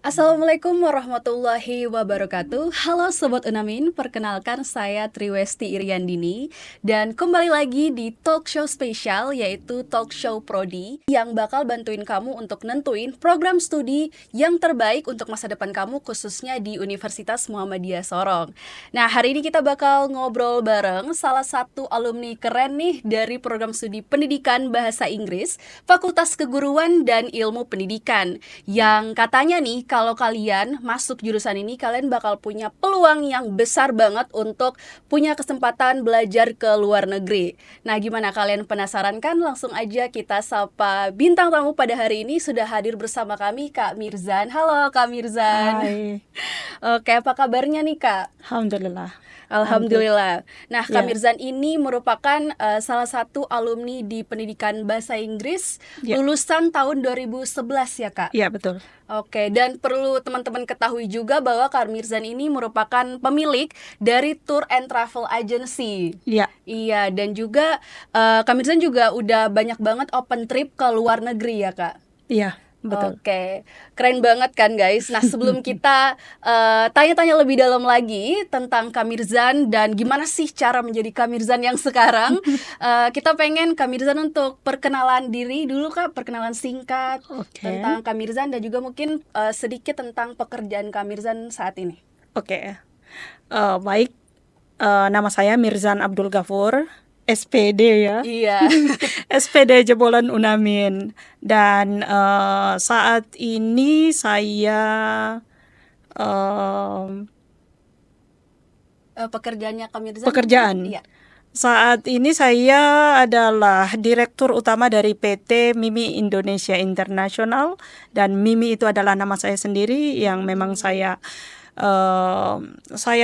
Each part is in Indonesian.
Assalamualaikum warahmatullahi wabarakatuh. Halo Sobat Unamin, perkenalkan saya Triwesti Iriandini dan kembali lagi di talk show spesial yaitu Talk Show Prodi yang bakal bantuin kamu untuk nentuin program studi yang terbaik untuk masa depan kamu khususnya di Universitas Muhammadiyah Sorong. Nah, hari ini kita bakal ngobrol bareng salah satu alumni keren nih dari program studi Pendidikan Bahasa Inggris, Fakultas Keguruan dan Ilmu Pendidikan yang katanya nih kalau kalian masuk jurusan ini kalian bakal punya peluang yang besar banget untuk punya kesempatan belajar ke luar negeri. Nah, gimana kalian penasaran kan? Langsung aja kita sapa bintang tamu pada hari ini sudah hadir bersama kami Kak Mirzan. Halo Kak Mirzan. Hai, Oke, apa kabarnya nih Kak? alhamdulillah. I'm good. Alhamdulillah. Nah, Kak Ya, Mirzan ini merupakan salah satu alumni di Pendidikan Bahasa Inggris ya, lulusan tahun 2011 ya Kak? ya betul. Oke, dan perlu teman-teman ketahui juga bahwa Kak Mirzan ini merupakan pemilik dari Tour and Travel Agency. Ya, Iya, dan juga Kak Mirzan juga udah banyak banget open trip ke luar negeri ya Kak? ya betul. Oke, keren banget kan guys. Nah, sebelum kita tanya-tanya lebih dalam lagi tentang Kak Mirzan dan gimana sih cara menjadi Kak Mirzan yang sekarang, kita pengen Kak Mirzan untuk perkenalan diri dulu Kak, perkenalan singkat Oke, tentang Kak Mirzan dan juga mungkin sedikit tentang pekerjaan Kak Mirzan saat ini. oke. Baik, nama saya Mirzan Abdul Ghafur, SPD ya. Iya. SPD Jebolan Unamin. Dan saat ini saya em, Pekerjaannya Kak Mirzan pekerjaan. mungkin? Iya. Saat ini saya adalah Direktur Utama dari PT Mimi Indonesia International, dan Mimi itu adalah nama saya sendiri yang memang saya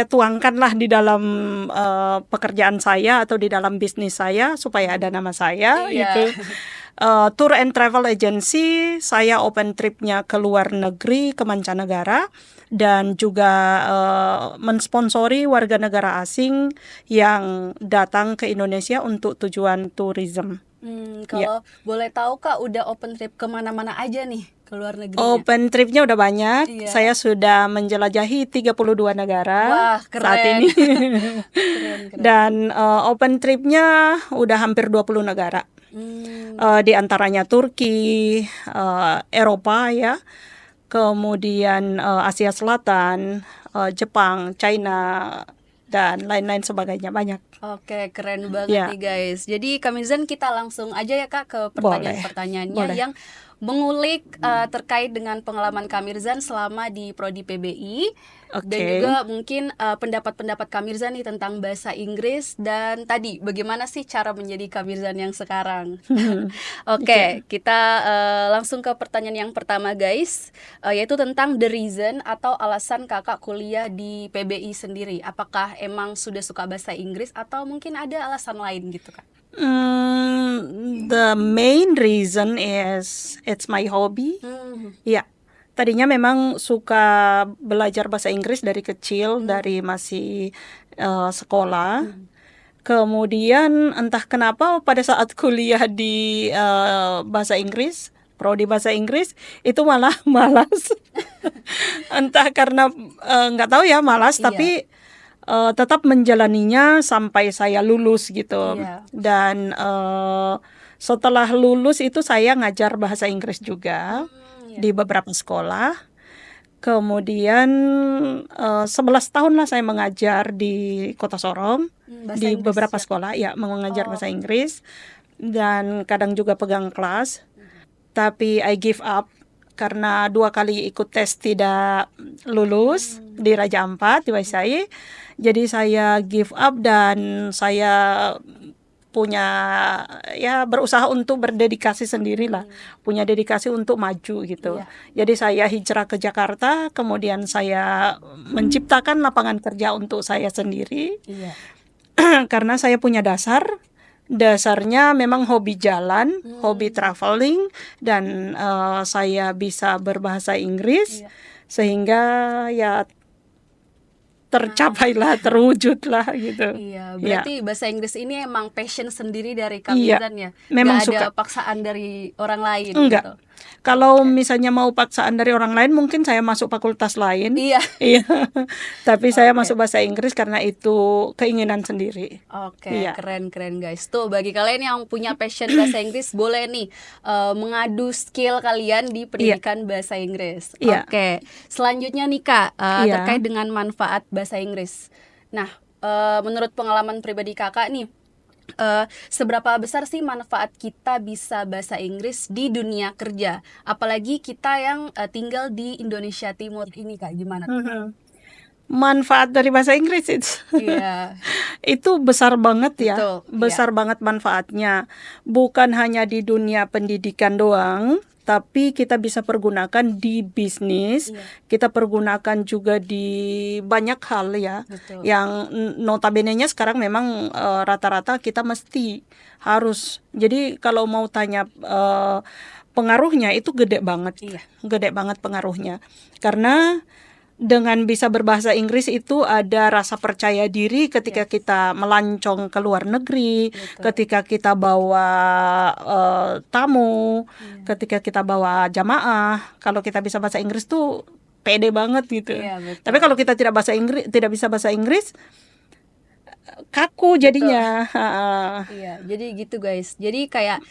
tuangkanlah di dalam pekerjaan saya atau di dalam bisnis saya supaya ada nama saya Iya. itu. Tour and Travel Agency, saya open tripnya ke luar negeri, ke mancanegara, dan juga mensponsori warga negara asing yang datang ke Indonesia untuk tujuan tourism. Ya, Kalau boleh tahu Kak, udah open trip kemana-mana aja nih ke luar negerinya? open tripnya udah banyak. Iya. Saya sudah menjelajahi 32 negara Wah, saat keren. ini. Keren. Dan open tripnya udah hampir 20 negara. Di antaranya Turki, Eropa ya, kemudian Asia Selatan, Jepang, China, dan lain-lain sebagainya, banyak. Oke, keren banget Ya, nih guys. Jadi Kak Mirzan, kita langsung aja ya Kak ke boleh, pertanyaan-pertanyaannya boleh. yang mengulik terkait dengan pengalaman Kak Mirzan selama di Prodi PBI dan Oke. juga mungkin pendapat-pendapat Kak Mirzan nih tentang bahasa Inggris dan tadi bagaimana sih cara menjadi Kak Mirzan yang sekarang. Oke, kita langsung ke pertanyaan yang pertama guys, yaitu tentang the reason atau alasan kakak kuliah di PBI sendiri. Apakah emang sudah suka bahasa Inggris atau mungkin ada alasan lain gitu Kak? The main reason is it's my hobby. Ya, tadinya memang suka belajar bahasa Inggris dari kecil, dari masih sekolah. Kemudian entah kenapa pada saat kuliah di bahasa Inggris, prodi bahasa Inggris, itu malah malas. Entah karena nggak tahu ya malas, Iya. tapi tetap menjalaninya sampai saya lulus gitu. Iya. Dan setelah lulus itu saya ngajar bahasa Inggris juga di beberapa sekolah. Kemudian 11 tahun lah saya mengajar di Kota Sorong, Bahasa di Inggris beberapa ya? sekolah ya, mengajar Oh. bahasa Inggris, dan kadang juga pegang kelas. Tapi I give up karena 2 kali ikut tes tidak lulus di Raja Ampat, di Waisai. Jadi saya give up dan saya punya berusaha untuk berdedikasi sendirilah, punya dedikasi untuk maju gitu. Iya. Jadi saya hijrah ke Jakarta, kemudian saya menciptakan lapangan kerja untuk saya sendiri. Iya. Karena saya punya dasarnya memang hobi jalan, hobi traveling, dan saya bisa berbahasa Inggris, sehingga ya tercapailah, terwujudlah gitu. Iya, Ya, berarti bahasa Inggris ini emang passion sendiri dari Kak iya, Mirzan ya? memang Nggak ada suka. paksaan dari orang lain Enggak, gitu? Kalau misalnya mau paksaan dari orang lain, mungkin saya masuk fakultas lain. Iya. Iya. Tapi saya Oke. masuk bahasa Inggris karena itu keinginan sendiri. Oke, Iya. keren guys. Tuh bagi kalian yang punya passion bahasa Inggris boleh nih mengadu skill kalian di Iya. pendidikan bahasa Inggris. Iya. Oke, selanjutnya nih Kak, Iya. terkait dengan manfaat bahasa Inggris. Nah, menurut pengalaman pribadi Kakak nih, seberapa besar sih manfaat kita bisa bahasa Inggris di dunia kerja? Apalagi kita yang tinggal di Indonesia Timur ini Kak, gimana? Manfaat dari bahasa Inggris Iya, itu besar banget ya, betul. Iya, besar banget manfaatnya. Bukan hanya di dunia pendidikan doang, tapi kita bisa pergunakan di bisnis, iya, kita pergunakan juga di banyak hal ya. betul. Yang notabene-nya sekarang memang rata-rata kita mesti harus. Jadi kalau mau tanya pengaruhnya itu gede banget, Iya, gede banget pengaruhnya. Karena dengan bisa berbahasa Inggris itu ada rasa percaya diri ketika yes, kita melancong ke luar negeri, betul. ketika kita bawa tamu, Iya, ketika kita bawa jamaah. Kalau kita bisa bahasa Inggris tuh pede banget gitu. iya, Tapi betul. kalau kita tidak bisa bahasa Inggris, kaku Betul. jadinya. Iya, jadi gitu guys. Jadi kayak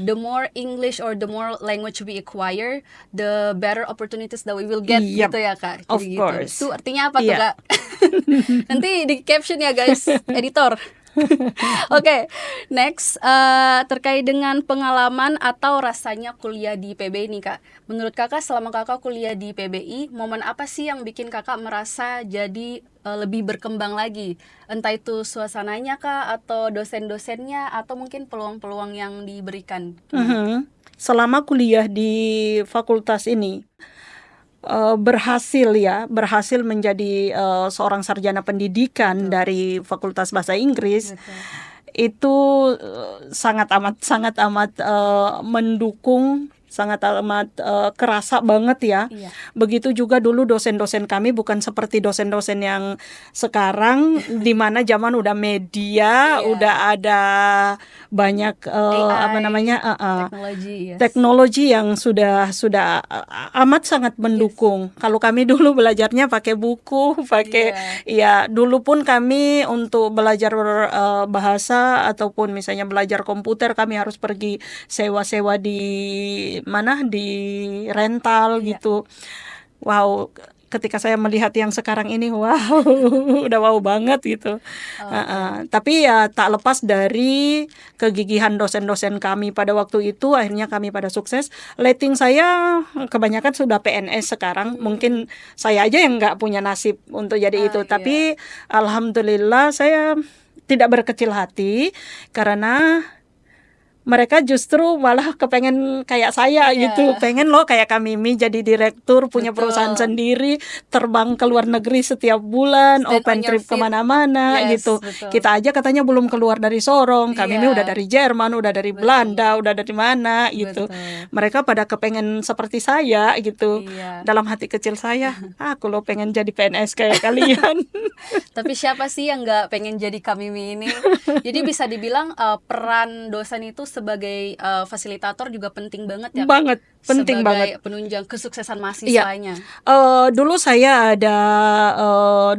the more English or the more language we acquire, the better opportunities that we will get Yep, gitu ya Kak. of Jadi gitu. course. Itu artinya apa tuh Iya. Kak? Nanti di caption ya guys, editor. Oke, next terkait dengan pengalaman atau rasanya kuliah di PBI nih Kak. Menurut Kakak selama Kakak kuliah di PBI, momen apa sih yang bikin Kakak merasa jadi lebih berkembang lagi? Entah itu suasananya Kak, atau dosen-dosennya, atau mungkin peluang-peluang yang diberikan. Gimana? Selama kuliah di fakultas ini, berhasil menjadi seorang sarjana pendidikan Betul, dari Fakultas Bahasa Inggris betul. itu sangat amat mendukung, sangat amat kerasa banget ya. Iya, Begitu juga dulu dosen-dosen kami bukan seperti dosen-dosen yang sekarang, di mana zaman udah media, iya. udah ada banyak apa AI, namanya teknologi, yes. teknologi yang sudah amat sangat Yes. mendukung. Kalau kami dulu belajarnya pakai buku, pakai Iya, ya dulu pun kami untuk belajar bahasa ataupun misalnya belajar komputer kami harus pergi sewa-sewa di mana di rental iya. gitu. Wow, ketika saya melihat yang sekarang ini, wow, udah wow banget gitu. Oke. Tapi ya tak lepas dari kegigihan dosen-dosen kami pada waktu itu, akhirnya kami pada sukses. Rating saya kebanyakan sudah PNS sekarang. Mungkin saya aja yang nggak punya nasib untuk jadi itu. Iya. Tapi alhamdulillah saya tidak berkecil hati karena mereka justru malah kepengen kayak saya Iya, gitu. Pengen loh kayak Kak Mimi jadi direktur, punya perusahaan betul. sendiri, terbang ke luar negeri setiap bulan, Stand on open your trip feet. kemana-mana Yes, gitu. betul. Kita aja katanya belum keluar dari Sorong. Kak Mimi udah Iya, dari Jerman, udah dari betul. Belanda, udah dari mana gitu. Betul. Mereka pada kepengen seperti saya gitu. Iya. Dalam hati kecil saya, aku loh pengen jadi PNS kayak kalian. Tapi siapa sih yang nggak pengen jadi Kamimi ini? Jadi bisa dibilang peran dosen itu sebagai fasilitator juga penting banget ya, Kak? Banget, penting Sebagai banget. penunjang kesuksesan Iya. mahasiswanya. Dulu saya ada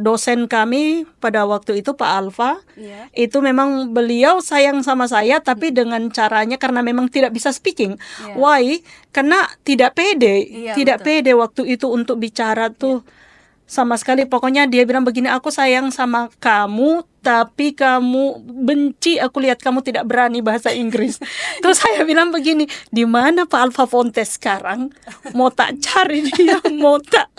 dosen kami pada waktu itu Pak Alfa. Iya. Itu memang beliau sayang sama saya tapi dengan caranya karena memang tidak bisa speaking. Iya. Why? Karena tidak pede, Iya, tidak betul. pede waktu itu untuk bicara tuh. Sama sekali pokoknya dia bilang begini, aku sayang sama kamu tapi kamu benci, aku lihat kamu tidak berani bahasa Inggris. Terus saya bilang begini, di mana Pak Alfa Fontes sekarang? Mau tak cari dia, mau tak.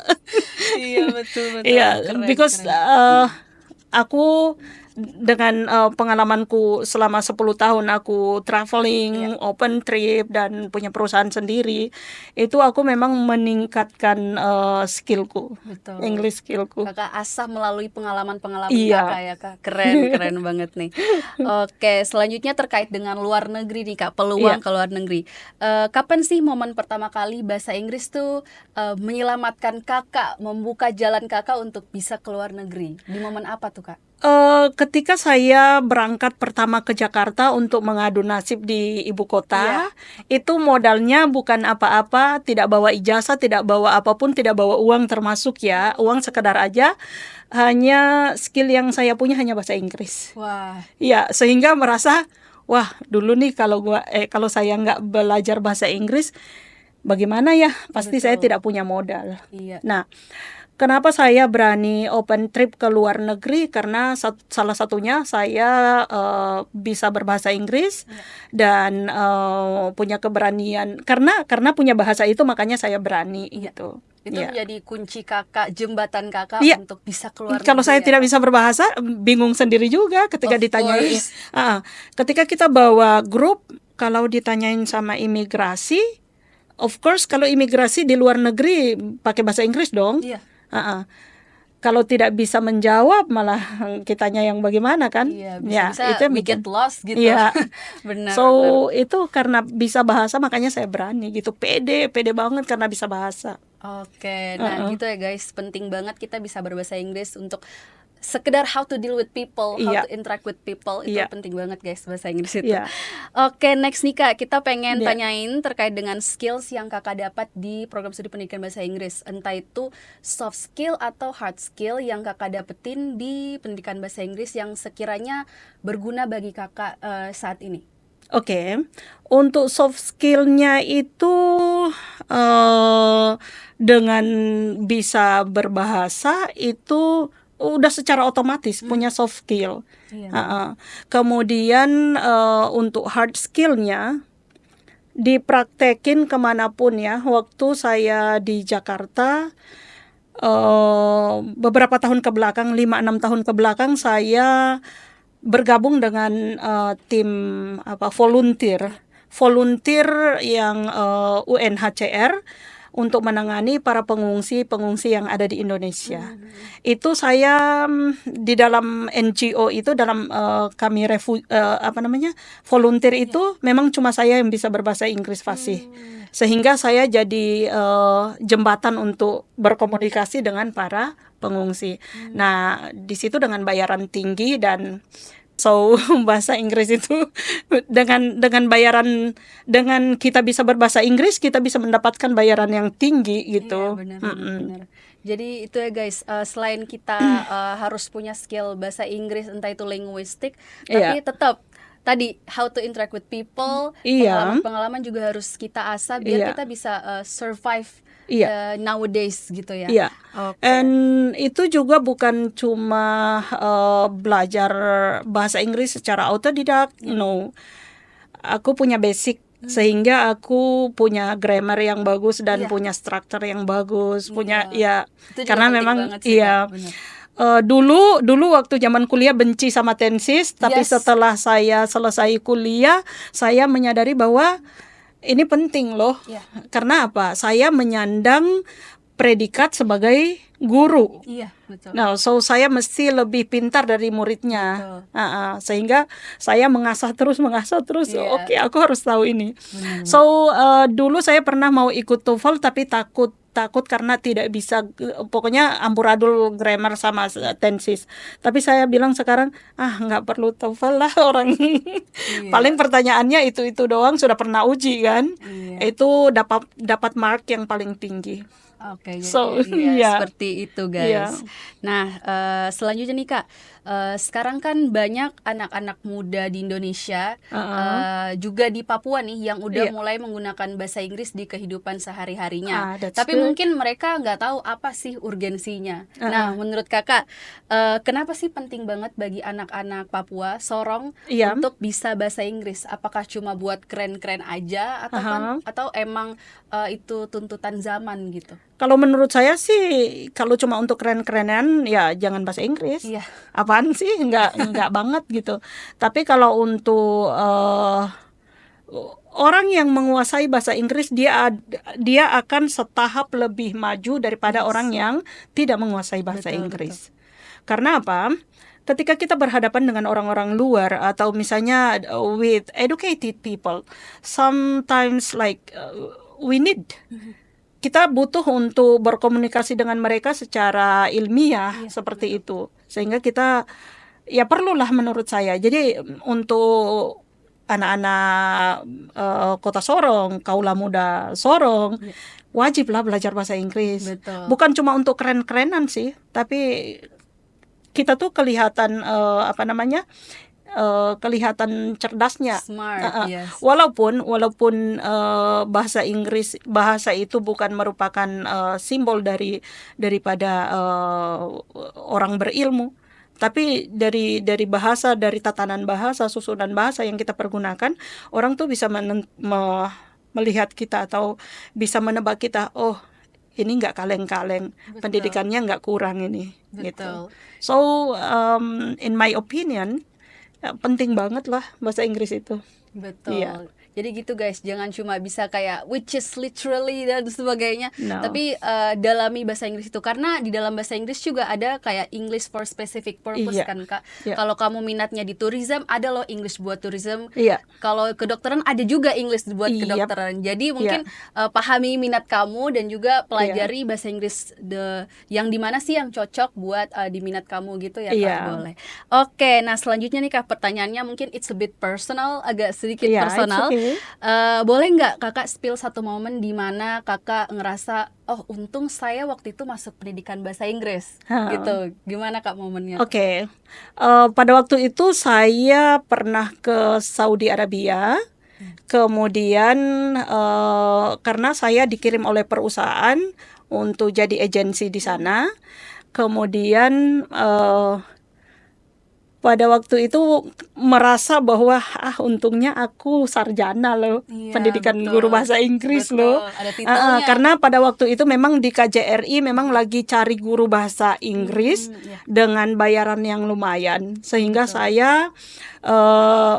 Iya, betul. Iya, Keren, because keren. aku dengan pengalamanku selama 10 tahun aku traveling, open trip dan punya perusahaan sendiri, itu aku memang meningkatkan skillku, Betul. English skillku. Kakak asah melalui pengalaman-pengalaman Iya. kakak ya Kak. Keren banget nih. Oke, selanjutnya terkait dengan luar negeri nih Kak, peluang Iya. ke luar negeri. Kapan sih momen pertama kali bahasa Inggris tuh menyelamatkan kakak, membuka jalan kakak untuk bisa ke luar negeri? Di momen apa tuh Kak? Ketika saya berangkat pertama ke Jakarta untuk mengadu nasib di ibu kota, itu modalnya bukan apa-apa, tidak bawa ijazah, tidak bawa apapun, tidak bawa uang termasuk ya, uang sekedar aja, hanya skill yang saya punya hanya bahasa Inggris. Wah, Ya, sehingga merasa, wah dulu nih kalau saya nggak belajar bahasa Inggris, bagaimana ya? Pasti saya betul. tidak punya modal. Iya. Nah, kenapa saya berani open trip ke luar negeri? Karena salah satunya saya bisa berbahasa Inggris Iya. dan punya keberanian. Karena punya bahasa itu makanya saya berani Iya. gitu. Itu Ya. menjadi kunci kakak, jembatan kakak Iya, untuk bisa keluar kalau saya negeri ya, tidak Kak? bisa berbahasa, bingung sendiri juga ketika Of ditanyai. course. Ketika kita bawa grup, kalau ditanyain sama imigrasi, of course kalau imigrasi di luar negeri pakai bahasa Inggris dong. Iya. Ah, Kalau tidak bisa menjawab malah kitanya yang bagaimana kan? Iya, Ya, bisa-bisa itu yang we bikin. get lost gitu. Iya. Benar, So benar. itu karena bisa bahasa makanya saya berani gitu. Pede banget karena bisa bahasa. Oke, nah Heeh. gitu ya guys, penting banget kita bisa berbahasa Inggris untuk sekedar how to deal with people, how to Iya, interact with people, itu iya, penting banget guys bahasa Inggris itu. iya, Oke, next nih Kak, kita pengen iya. tanyain terkait dengan skills yang Kakak dapat di program studi pendidikan bahasa Inggris, entah itu soft skill atau hard skill yang Kakak dapetin di pendidikan bahasa Inggris yang sekiranya berguna bagi Kakak saat ini. Oke, untuk soft skill-nya itu dengan bisa berbahasa itu udah secara otomatis punya soft skill. Iya, Heeh. Kemudian untuk hard skill-nya dipraktekin kemanapun ya. Waktu saya di Jakarta beberapa tahun ke belakang, 5-6 tahun ke belakang saya bergabung dengan tim volunteer yang UNHCR untuk menangani para pengungsi yang ada di Indonesia. Itu saya di dalam NGO itu dalam kami volunteer itu memang cuma saya yang bisa berbahasa Inggris fasih. Sehingga saya jadi jembatan untuk berkomunikasi dengan para pengungsi. Nah, di situ dengan bayaran tinggi dan bahasa Inggris itu dengan bayaran, dengan kita bisa berbahasa Inggris kita bisa mendapatkan bayaran yang tinggi Iya, gitu. benar, benar, Mm-mm. benar. Jadi itu ya guys, selain kita harus punya skill bahasa Inggris, entah itu linguistik, tapi Iya, tetap tadi how to interact with people, iya, pengalaman-pengalaman juga harus kita asah biar iya, kita bisa survive iya, nowadays gitu ya. iya. Oke. And itu juga bukan cuma belajar bahasa Inggris secara autodidak, no. Aku punya basic sehingga aku punya grammar yang bagus dan Iya, punya struktur yang bagus, punya iya. ya Itu juga karena penting memang banget sih Kak, iya. benar. Dulu waktu zaman kuliah benci sama tensis, tapi Yes. setelah saya selesai kuliah, saya menyadari bahwa ini penting loh. Iya. Karena apa? Saya menyandang predikat sebagai guru. Iya, betul. Nah, saya mesti lebih pintar dari muridnya. Sehingga saya mengasah terus. Iya. Oke, aku harus tahu ini. Benar. Dulu saya pernah mau ikut TOEFL tapi takut karena tidak bisa, pokoknya amburadul grammar sama tensis. Tapi saya bilang sekarang, nggak perlu TOEFL lah orang. Iya. Paling pertanyaannya itu doang, sudah pernah uji kan. Iya. Itu dapat mark yang paling tinggi. Oke, So, iya iya. seperti itu guys. Nah, selanjutnya nih Kak, sekarang kan banyak anak-anak muda di Indonesia, juga di Papua nih yang udah Iya. mulai menggunakan bahasa Inggris di kehidupan sehari-harinya. That's Tapi good. mungkin mereka nggak tahu apa sih urgensinya. Nah, menurut Kakak, kenapa sih penting banget bagi anak-anak Papua Sorong Iya. untuk bisa bahasa Inggris? Apakah cuma buat keren-keren aja atau emang itu tuntutan zaman gitu? Kalau menurut saya sih, kalau cuma untuk keren-kerenan ya jangan bahasa Inggris. Iya. Apaan sih? Nggak banget gitu. Tapi kalau untuk orang yang menguasai bahasa Inggris, dia akan setahap lebih maju daripada orang yang tidak menguasai bahasa Betul, Inggris. Karena apa? Ketika kita berhadapan dengan orang-orang luar atau misalnya with educated people, sometimes kita butuh untuk berkomunikasi dengan mereka secara ilmiah seperti itu, sehingga kita ya perlulah menurut saya. Jadi untuk anak-anak kota Sorong, kaula muda Sorong, Ya, wajiblah belajar bahasa Inggris. betul. Bukan cuma untuk keren-kerenan sih, tapi kita tuh kelihatan kelihatan cerdasnya. Smart, yes. Walaupun bahasa itu bukan merupakan simbol daripada orang berilmu, tapi dari bahasa, dari tatanan bahasa, susunan bahasa yang kita pergunakan, orang tuh bisa melihat kita atau bisa menebak kita, oh ini nggak kaleng-kaleng, Betul, pendidikannya nggak kurang ini, gitu. betul, So in my opinion, penting banget lah bahasa Inggris itu. Iya. betul. Jadi gitu guys, jangan cuma bisa kayak which is literally dan sebagainya, No. tapi dalami bahasa Inggris itu, karena di dalam bahasa Inggris juga ada kayak English for specific purpose Iya. kan Kak. Iya. Kalau kamu minatnya di tourism, ada loh English buat tourism. Iya. Kalau kedokteran ada juga English buat Yep. kedokteran. Jadi mungkin pahami minat kamu dan juga pelajari bahasa Inggris yang dimana sih yang cocok buat di minat kamu gitu ya Kak. Iya. Boleh. Oke, nah selanjutnya nih Kak, pertanyaannya mungkin it's a bit personal, agak sedikit Iya, it's personal. okay. Boleh nggak Kakak spill satu momen di mana Kakak ngerasa, oh untung saya waktu itu masuk pendidikan bahasa Inggris gitu. Gimana Kak momennya? Oke. Pada waktu itu saya pernah ke Saudi Arabia. Kemudian karena saya dikirim oleh perusahaan untuk jadi agensi di sana. Kemudian pada waktu itu merasa bahwa untungnya aku sarjana loh, Iya, pendidikan betul. guru bahasa Inggris Betul, loh. ada titelnya. Karena pada waktu itu memang di KJRI memang lagi cari guru bahasa Inggris Iya. dengan bayaran yang lumayan, sehingga Betul. saya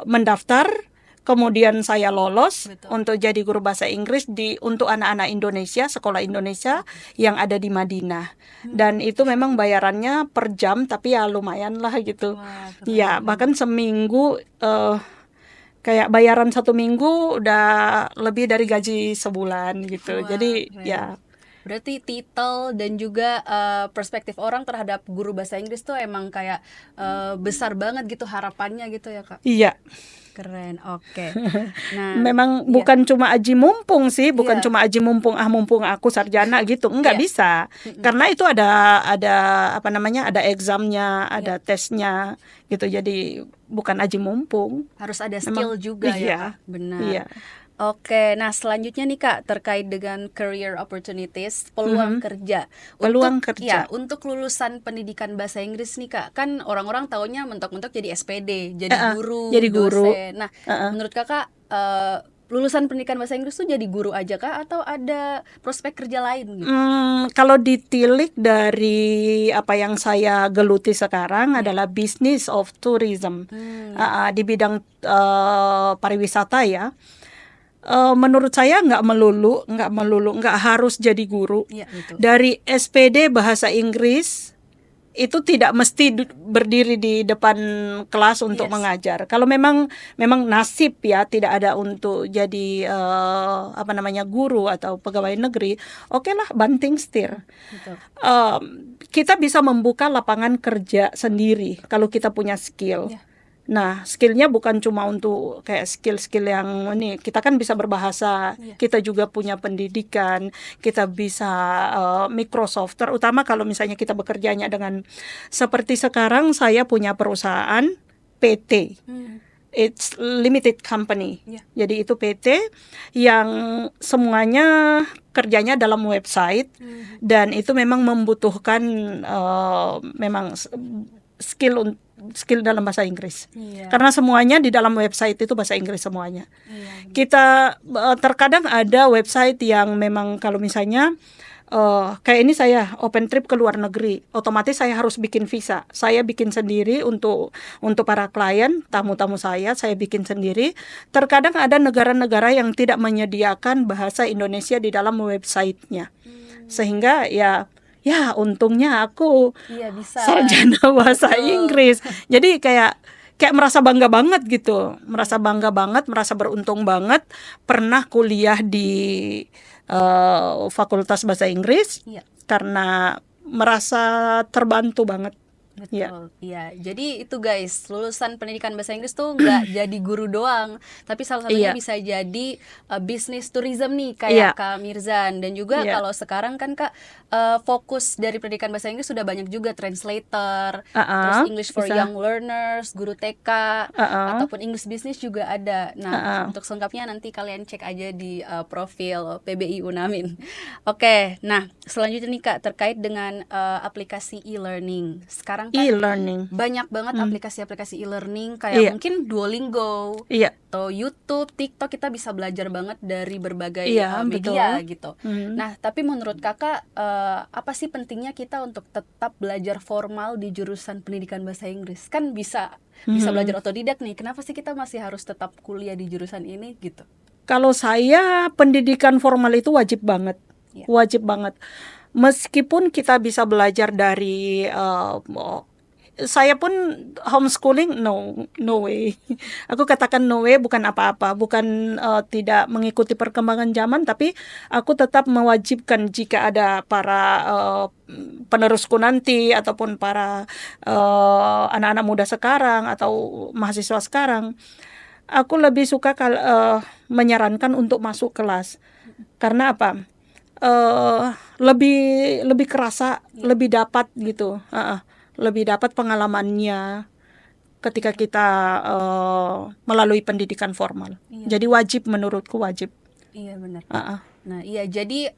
mendaftar. Kemudian saya lolos Betul. untuk jadi guru bahasa Inggris untuk anak-anak Indonesia, sekolah Indonesia yang ada di Madinah. Dan itu memang bayarannya per jam, tapi ya lumayan lah gitu. Wah, keren. Ya, bahkan seminggu kayak bayaran 1 minggu udah lebih dari gaji sebulan gitu. Wah, Jadi keren. ya Berarti titel dan juga perspektif orang terhadap guru bahasa Inggris tuh emang kayak besar banget gitu harapannya gitu ya Kak. iya. Keren, oke. Nah, Memang iya. bukan cuma aji mumpung sih, bukan Iya. cuma aji mumpung mumpung aku sarjana gitu, enggak Iya. bisa. Karena itu ada ada examnya, ada tesnya gitu. Jadi bukan aji mumpung. Harus ada Memang, skill juga iya, ya Kak. Benar. iya. Oke, nah selanjutnya nih Kak, terkait dengan career opportunities, peluang kerja. Peluang kerja. Ya, untuk lulusan pendidikan bahasa Inggris nih Kak, kan orang-orang taunya mentok-mentok jadi SPD, jadi guru, jadi guru. dosen. Nah, menurut Kakak lulusan pendidikan bahasa Inggris tuh jadi guru aja Kak, atau ada prospek kerja lain gitu? Kalau ditilik dari apa yang saya geluti sekarang adalah business of tourism, di bidang pariwisata ya. Menurut saya nggak harus jadi guru. Iya, betul. Dari SPD bahasa Inggris itu tidak mesti berdiri di depan kelas untuk Yes. mengajar. Kalau memang nasib ya tidak ada untuk jadi guru atau pegawai negeri, oke lah banting setir. Betul. Kita bisa membuka lapangan kerja sendiri kalau kita punya skill. Iya. Nah, skillnya bukan cuma untuk kayak skill-skill yang ini. Kita kan bisa berbahasa, Iya. kita juga punya pendidikan, kita bisa Microsoft. Terutama kalau misalnya kita bekerjanya dengan seperti sekarang saya punya perusahaan PT. It's limited company. Iya. Jadi itu PT yang semuanya kerjanya dalam website dan itu memang membutuhkan memang skill dalam bahasa Inggris. Iya. Karena semuanya di dalam website itu bahasa Inggris semuanya. Iya. Kita terkadang ada website yang memang kalau misalnya kayak ini saya open trip ke luar negeri, otomatis saya harus bikin visa. Saya bikin sendiri untuk para klien, tamu-tamu saya bikin sendiri. Terkadang ada negara-negara yang tidak menyediakan bahasa Indonesia di dalam websitenya. Sehingga ya untungnya aku Iya, bisa. sarjana bahasa Betul. Inggris. Jadi kayak merasa bangga banget gitu. Merasa bangga banget, merasa beruntung banget pernah kuliah di Fakultas Bahasa Inggris. Iya. Karena merasa terbantu banget. Iya. Betul, iya. Jadi itu guys, lulusan pendidikan bahasa Inggris tuh nggak jadi guru doang, tapi salah satunya Iya. bisa jadi bisnis tourism nih Iya. kayak Kak Mirzan. Dan juga Iya. kalau sekarang kan Kak, fokus dari pendidikan bahasa Inggris sudah banyak juga translator, terus English for Bisa. Young Learners, guru TK, Heeh. ataupun English Business juga ada. Nah, Heeh. untuk selengkapnya nanti kalian cek aja di profil PBI Unamin. Oke, nah selanjutnya nih Kak, terkait dengan aplikasi e-learning. Sekarang kan E-learning. banyak banget Hmm. aplikasi-aplikasi e-learning kayak Iya. mungkin Duolingo Iya. atau YouTube, TikTok, kita bisa belajar banget dari berbagai Iya, media betul. gitu. Hmm. Nah, tapi menurut Kakak apa sih pentingnya kita untuk tetap belajar formal di jurusan pendidikan bahasa Inggris? Kan bisa belajar otodidak nih. Kenapa sih kita masih harus tetap kuliah di jurusan ini gitu? Kalau saya, pendidikan formal itu wajib banget. Iya. Wajib banget. Meskipun kita bisa belajar dari saya pun homeschooling, no way. Aku katakan no way bukan apa-apa, bukan tidak mengikuti perkembangan zaman, tapi aku tetap mewajibkan jika ada para penerusku nanti ataupun para anak-anak muda sekarang atau mahasiswa sekarang, aku lebih suka menyarankan untuk masuk kelas. Karena apa? Lebih kerasa, lebih dapat gitu. Lebih dapat pengalamannya ketika kita melalui pendidikan formal. Iya. Jadi wajib, menurutku wajib. Iya benar. Uh-uh. Nah, iya, jadi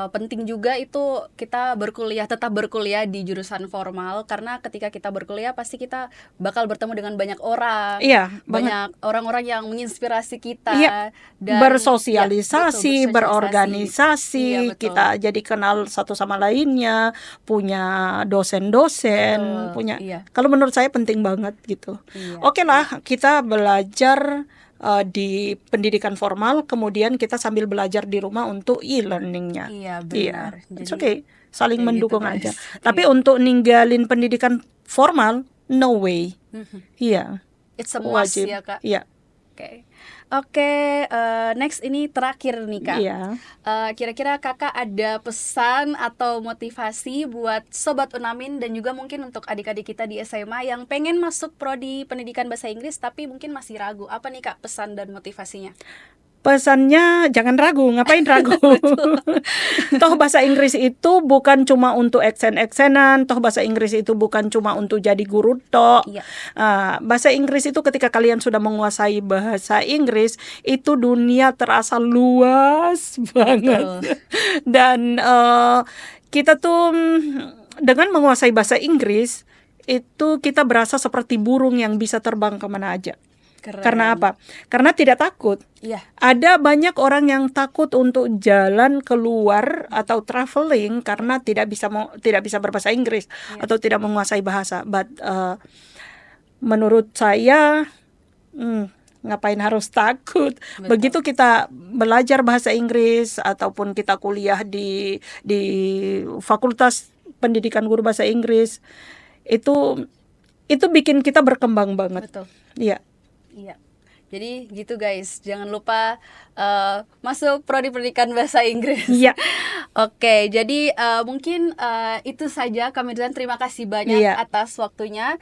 penting juga itu kita tetap berkuliah di jurusan formal, karena ketika kita berkuliah pasti kita bakal bertemu dengan banyak orang, Iya, banget. banyak orang-orang yang menginspirasi kita, Iya, dan bersosialisasi, betul, berorganisasi, Iya, betul. kita jadi kenal satu sama lainnya, punya dosen-dosen, Betul, punya. iya. Kalau menurut saya penting banget gitu. Iya. Oke lah, kita belajar di pendidikan formal, kemudian kita sambil belajar di rumah untuk e-learningnya. Iya, benar. It's Jadi okay, saling kayak mendukung gitu, guys. aja. Tapi untuk ninggalin pendidikan formal, no way. Iya, It's a must wajib. ya, Kak. Iya. Oke, next ini terakhir nih Kak. Iya. Kira-kira Kakak ada pesan atau motivasi buat Sobat Unamin dan juga mungkin untuk adik-adik kita di SMA yang pengen masuk prodi pendidikan bahasa Inggris tapi mungkin masih ragu. Apa nih Kak pesan dan motivasinya? Pesannya jangan ragu, ngapain ragu? Toh bahasa Inggris itu bukan cuma untuk eksen-eksenan, toh bahasa Inggris itu bukan cuma untuk jadi guru tok. Iya. Bahasa Inggris itu ketika kalian sudah menguasai bahasa Inggris, itu dunia terasa luas banget. Dan kita tuh dengan menguasai bahasa Inggris, itu kita berasa seperti burung yang bisa terbang kemana aja. Keren. Karena apa? Karena tidak takut. Iya. Ada banyak orang yang takut untuk jalan keluar atau traveling karena tidak bisa berbahasa Inggris atau tidak menguasai bahasa. But menurut saya, ngapain harus takut? Betul. Begitu kita belajar bahasa Inggris ataupun kita kuliah di Fakultas Pendidikan Guru Bahasa Inggris, itu bikin kita berkembang banget. Betul. Iya. Iya. Jadi gitu guys, jangan lupa masuk prodi pendidikan bahasa Inggris. Iya. Oke, jadi mungkin itu saja Kak Mirzan, terima kasih banyak Iya. atas waktunya.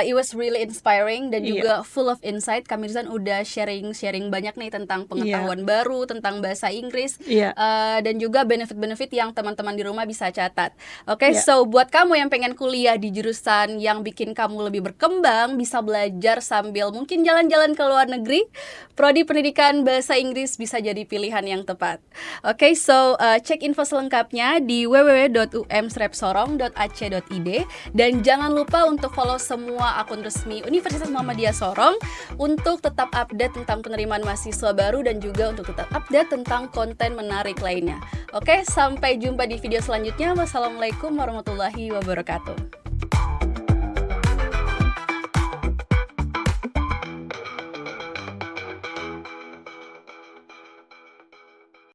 It was really inspiring dan juga full of insight. Kak Mirzan udah sharing banyak nih tentang pengetahuan baru tentang bahasa Inggris. Iya. Dan juga benefit-benefit yang teman-teman di rumah bisa catat. Oke, Iya. so buat kamu yang pengen kuliah di jurusan yang bikin kamu lebih berkembang, bisa belajar sambil mungkin jalan-jalan ke luar negeri, prodi pendidikan bahasa Inggris bisa jadi pilihan yang tepat. Oke, so cek info selengkapnya di www.um-sorong.ac.id dan jangan lupa untuk follow semua akun resmi Universitas Muhammadiyah Sorong untuk tetap update tentang penerimaan mahasiswa baru dan juga untuk tetap update tentang konten menarik lainnya. Oke, sampai jumpa di video selanjutnya. Wassalamualaikum warahmatullahi wabarakatuh.